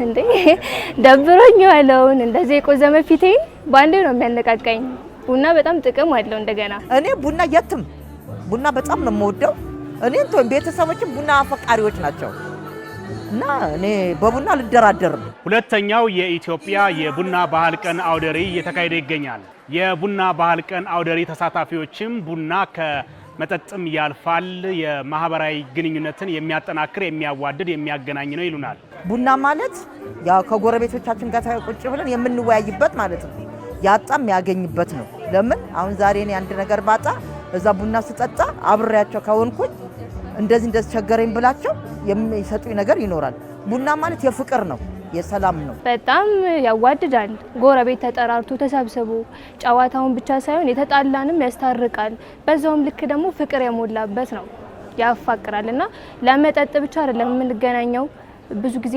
እንዴ ደብሮኝ ያለውን እንደዚህ ቆዘመ ፊቴን ባንዴ ነው የሚያነቃቃኝ ቡና በጣም ጥቅም አለው እንደገና እኔ ቡና የትም ቡና በጣም ነው የምወደው እኔ እንትን ቤተሰቦችም ቡና አፈቃሪዎች ናቸው እና እኔ በቡና ልደራደርም ሁለተኛው የኢትዮጵያ የቡና ባህል ቀን አውደሪ እየተካሄደ ይገኛል የቡና ባህል ቀን አውደሪ ተሳታፊዎችም ቡና ከመጠጥም ያልፋል የማህበራዊ ግንኙነትን የሚያጠናክር የሚያዋድድ የሚያገናኝ ነው ይሉናል ቡና ማለት ያው ከጎረቤቶቻችን ጋር ቁጭ ብለን የምንወያይበት ማለት ነው ያጣም ያገኝበት ነው ለምን አሁን ዛሬ እኔ አንድ ነገር ባጣ እዛ ቡና ስጠጣ አብሬያቸው ከሆንኩኝ እንደዚህ ቸገረኝ ብላቸው የሚሰጡኝ ነገር ይኖራል ቡና ማለት የፍቅር ነው የሰላም ነው በጣም ያዋድዳል ጎረቤት ተጠራርቶ ተሰብስቦ ጨዋታውን ብቻ ሳይሆን የተጣላንም ያስታርቃል በዛውም ልክ ደግሞ ፍቅር የሞላበት ነው ያፋቅራልና ለመጠጥ ብቻ አይደለም የምንገናኘው ብዙ ጊዜ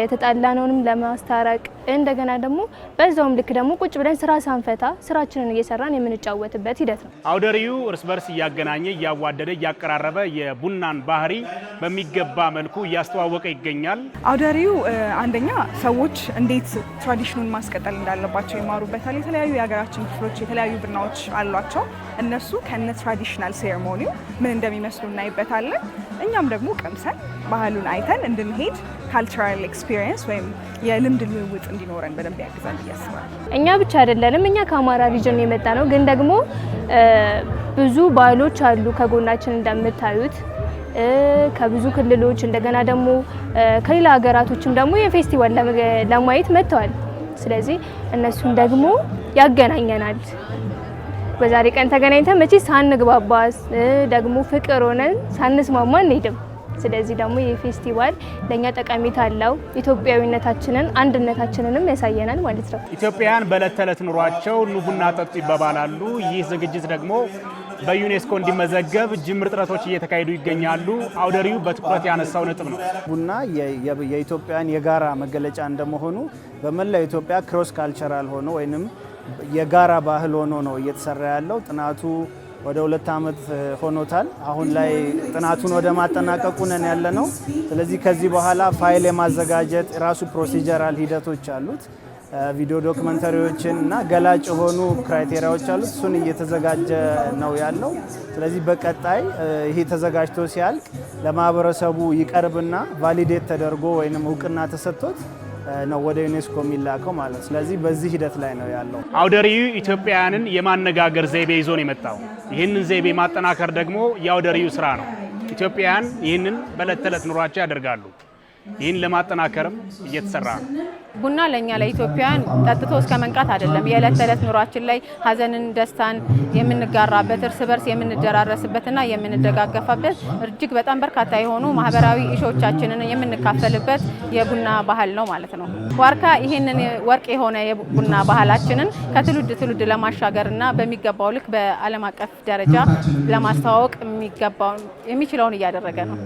የተጣላነውንም ለማስታረቅ እንደገና ደግሞ በዛውም ልክ ደግሞ ቁጭ ብለን ስራ ሳንፈታ ስራችንን እየሰራን የምንጫወትበት ሂደት ነው አውደሪው እርስ በርስ እያገናኘ እያዋደደ እያቀራረበ የቡናን ባህሪ በሚገባ መልኩ እያስተዋወቀ ይገኛል አውደሪው አንደኛ ሰዎች እንዴት ትራዲሽኑን ማስቀጠል እንዳለባቸው ይማሩበታል የተለያዩ የሀገራችን ክፍሎች የተለያዩ ቡናዎች አሏቸው እነሱ ከነ ትራዲሽናል ሴሬሞኒው ምን እንደሚመስሉ እናይበታለን እኛም ደግሞ ቀምሰን ባህሉን አይተን እንድንሄድ ካልቸራል ኤክስፒሪየንስ ወይም የልምድ ልውውጥ እንዲኖረን በደንብ ያግዛል ያስባል እኛ ብቻ አይደለንም እኛ ከአማራ ሪጅን የመጣ ነው ግን ደግሞ ብዙ ባህሎች አሉ ከጎናችን እንደምታዩት ከብዙ ክልሎች እንደገና ደግሞ ከሌላ ሀገራቶችም ደግሞ የፌስቲቫል ለማየት መጥተዋል ስለዚህ እነሱን ደግሞ ያገናኘናል በዛሬ ቀን ተገናኝተን መቼ ሳንግባባስ ደግሞ ፍቅር ሆነን ሳንስማማ እንሄድም ስለዚህ ደግሞ የፌስቲቫል ለኛ ጠቀሜታ አለው ኢትዮጵያዊነታችንን አንድነታችንንም ያሳየናል ማለት ነው ኢትዮጵያውያን በዕለት ተዕለት ኑሯቸው ቡና ጠጡ ይባባላሉ ይህ ዝግጅት ደግሞ በዩኔስኮ እንዲመዘገብ ጅምር ጥረቶች እየተካሄዱ ይገኛሉ አውደሪው በትኩረት ያነሳው ነጥብ ነው ቡና የኢትዮጵያን የጋራ መገለጫ እንደመሆኑ በመላው ኢትዮጵያ ክሮስ ካልቸራል ሆኖ ወይንም የጋራ ባህል ሆኖ ነው እየተሰራ ያለው ጥናቱ ወደ 2 አመት ሆኖታል አሁን ላይ ጥናቱን ወደ ማጠናቀቁ ነን ያለነው ስለዚህ ከዚህ በኋላ ፋይል የማዘጋጀት ራሱ ፕሮሲጀራል ሂደቶች አሉት ቪዲዮ ዶክመንተሪዎችን እና ገላጭ ሆኑ ክራይቴሪያዎች አሉት እሱን እየተዘጋጀ ነው ያለው ስለዚህ በቀጣይ ይሄ ተዘጋጅቶ ሲያልቅ ለማህበረሰቡ ይቀርብና ቫሊዴት ተደርጎ ወይንም ዕውቅና ተሰጥቶት ነው ወደ ዩኔስኮ የሚላከው ማለት ስለዚህ በዚህ ሂደት ላይ ነው ያለው አውደሪው ኢትዮጵያውያንን የማነጋገር ዘይቤ ይዞ ነው የመጣው ይህንን ዘይቤ ማጠናከር ደግሞ የአውደሪው ስራ ነው ኢትዮጵያውያን ይህንን በዕለት ተዕለት ኑሯቸው ያደርጋሉ ይህን ለማጠናከርም እየተሰራ ነው ቡና ለኛ ለኢትዮጵያውያን ጠጥቶ እስከ መንቃት አይደለም የዕለት ተዕለት ኑሯችን ላይ ሀዘንን ደስታን የምንጋራበት እርስ በርስ የምንደራረስበትና የምንደጋገፋበት እጅግ በጣም በርካታ የሆኑ ማህበራዊ ኢሾቻችንን የምንካፈልበት የቡና ባህል ነው ማለት ነው ዋርካ ይሄንን ወርቅ የሆነ የቡና ባህላችንን ከትውልድ ትውልድ ለማሻገርና በሚገባው ልክ በዓለም አቀፍ ደረጃ ለማስተዋወቅ የሚችለውን እያደረገ ነው